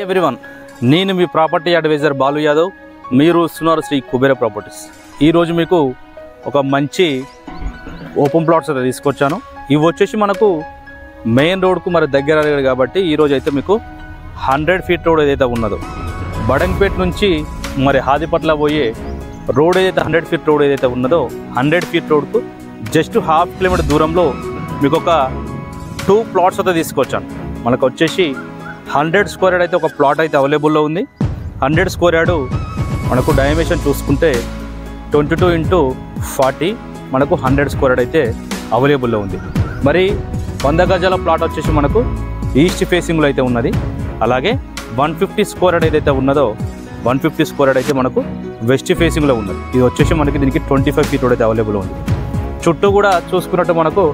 Everyone, నేను మీ property advisor Balu Yadav. మీరు చూస్తున్నారు శ్రీ కుబేర ప్రాపర్టీస్. ఈరోజు మీకు ఒక మంచి ఓపెన్ ప్లాట్స్ అయితే తీసుకొచ్చాను. ఇవి వచ్చేసి మనకు మెయిన్ రోడ్కు మరి దగ్గర కాబట్టి ఈరోజు అయితే మీకు 100 ఫీట్ రోడ్ ఏదైతే ఉన్నదో బడంగపేట నుంచి మరి హాదిపట్ల పోయే రోడ్ ఏదైతే 100 ఫీట్ రోడ్ ఏదైతే ఉన్నదో 100 ఫీట్ రోడ్కు జస్ట్ ½ కిలోమీటర్ దూరంలో మీకు ఒక 2 ప్లాట్స్ అయితే తీసుకొచ్చాను. మనకు వచ్చేసి 100 స్క్వేర్ యార్డ్ అయితే ఒక ప్లాట్ అయితే అవైలబుల్లో ఉంది. 100 స్క్వేర్ యార్డు మనకు డైమెన్షన్ చూసుకుంటే 22x40 మనకు 100 స్క్వేర్ యార్డ్ అయితే అవైలబుల్లో ఉంది. మరి 100 గజాల ప్లాట్ వచ్చేసి మనకు ఈస్ట్ ఫేసింగ్లో అయితే ఉన్నది. అలాగే 150 స్క్వేర్ యార్డ్ ఏదైతే ఉన్నదో 150 స్క్వేర్ యార్డ్ అయితే మనకు వెస్ట్ ఫేసింగ్లో ఉన్నది. ఇది వచ్చేసి మనకి దీనికి 25 ఫీట్ రోడ్ అయితే అవైలబుల్ ఉంది. చుట్టూ కూడా చూసుకున్నట్టు మనకు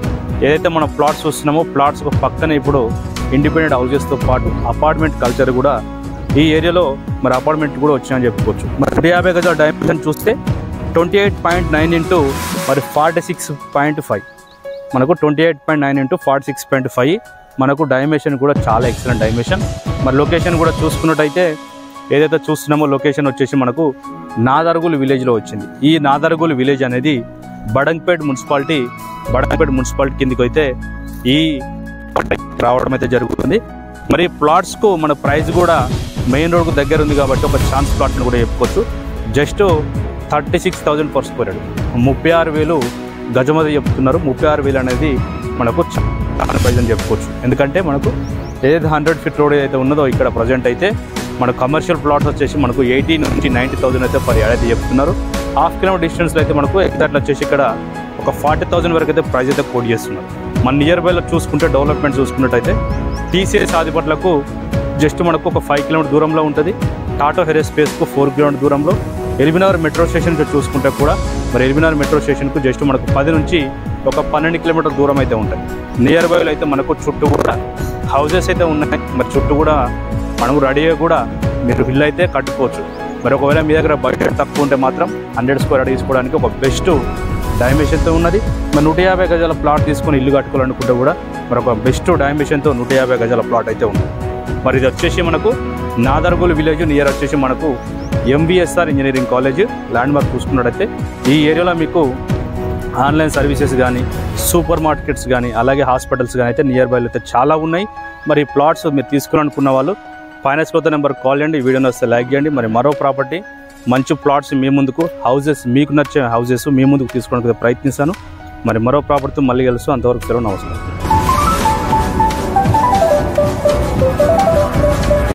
ఏదైతే మనం ప్లాట్స్ చూస్తున్నామో ప్లాట్స్కు పక్కనే ఇప్పుడు ఇండిపెండెంట్ హౌసెస్తో పాటు అపార్ట్మెంట్ కల్చర్ కూడా ఈ ఏరియాలో మరి అపార్ట్మెంట్ కూడా వచ్చాయని చెప్పుకోవచ్చు. మరి 150 గజాల డైమెన్షన్ చూస్తే 28.9 ఇంటూ మరి 46.5 మనకు 28.9 ఇంటూ 46.5 మనకు డైమెన్షన్ కూడా చాలా ఎక్సలెంట్ డైమెన్షన్. మరి లొకేషన్ కూడా చూసుకున్నట్టయితే ఏదైతే చూస్తున్నామో లొకేషన్ వచ్చేసి మనకు నాదర్గుల్ విలేజ్లో వచ్చింది. ఈ నాదర్గుల్ విలేజ్ అనేది బడంగపేట మున్సిపాలిటీ కిందకి అయితే ఈ రావడం అయితే జరుగుతుంది. మరి ప్లాట్స్కు మన ప్రైస్ కూడా మెయిన్ రోడ్కు దగ్గర ఉంది కాబట్టి ఒక ఛాన్స్ ప్లాట్ని కూడా చెప్పుకోవచ్చు. జస్ట్ 36,000 పర్ స్క్వేర్ యార్డ్, 36,000 గజమది చెప్తున్నారు. 36,000 అనేది మనకు చాలా ప్రైస్ అని చెప్పుకోవచ్చు. ఎందుకంటే మనకు ఏదైతే 100 ఫీట్ రోడ్ ఏదైతే ఉన్నదో ఇక్కడ ప్రజెంట్ అయితే మన కమర్షియల్ ప్లాట్స్ వచ్చేసి మనకు 80 నుంచి 90,000 అయితే పర్ యార్డ్ అయితే చెప్తున్నారు. ½ కిలోమీటర్ డిస్టెన్స్లో అయితే మనకు ఎగ్జాక్ట్ వచ్చేసి ఇక్కడ ఒక 40,000 వరకు అయితే ప్రైస్ అయితే కోట్ చేస్తున్నారు. మన నియర్ బైలో చూసుకుంటే డెవలప్మెంట్ చూసుకున్నట్టయితే టీసీఎస్ హాదిపట్లకు జస్ట్ మనకు ఒక 5 కిలోమీటర్ దూరంలో ఉంటుంది. టాటా హెరెస్ స్పేస్కు 4 కిలోమీటర్ దూరంలో. ఎల్బీనగర్ మెట్రో స్టేషన్కి చూసుకుంటే కూడా మరి ఎల్బీనగర్ మెట్రో స్టేషన్కు జస్ట్ మనకు 10 నుంచి ఒక 12 కిలోమీటర్ దూరం అయితే ఉంటుంది. నియర్ బైలో అయితే మనకు చుట్టూ కూడా హౌజెస్ అయితే ఉన్నాయి. మరి చుట్టూ కూడా మనకు రెడీగా కూడా మీరు ఇల్లు అయితే కట్టుకోవచ్చు. మరి ఒకవేళ మీ దగ్గర బడ్జెట్ తక్కువ ఉంటే మాత్రం 100 స్క్వేర్ యార్డ్ తీసుకోవడానికి ఒక బెస్ట్ డైమెన్షన్తో ఉన్నది. మరి 150 గజాల ప్లాట్ తీసుకొని ఇల్లు కట్టుకోవాలనుకుంటే కూడా మరి ఒక బెస్ట్ డైమెన్షన్తో 150 గజాల ప్లాట్ అయితే ఉంది. మరి ఇది వచ్చేసి మనకు నాదర్గుల్ విలేజ్ నియర్ వచ్చేసి మనకు MBSR engineering college land mark చూసుకున్నట్టయితే ఈ ఏరియాలో మీకు ఆన్లైన్ సర్వీసెస్ కానీ సూపర్ మార్కెట్స్ కానీ అలాగే హాస్పిటల్స్ కానీ అయితే నియర్ బైలో అయితే చాలా ఉన్నాయి. మరి ప్లాట్స్ మీరు తీసుకోవాలనుకున్న వాళ్ళు ఫైనాన్స్ కొత్త నెంబర్ కాల్ చేయండి, వీడియోని వస్తే లైక్ చేయండి. మరి మరో ప్రాపర్టీ మంచి ప్లాట్స్ మీ ముందుకు హౌసెస్ మీకు నచ్చే హౌసెస్ మీ ముందుకు తీసుకోవడానికి ప్రయత్నిస్తాను. మరి మరో ప్రాపర్టీతో మళ్ళీ కలుసు. అంతవరకు సెలవు, నమస్కారం.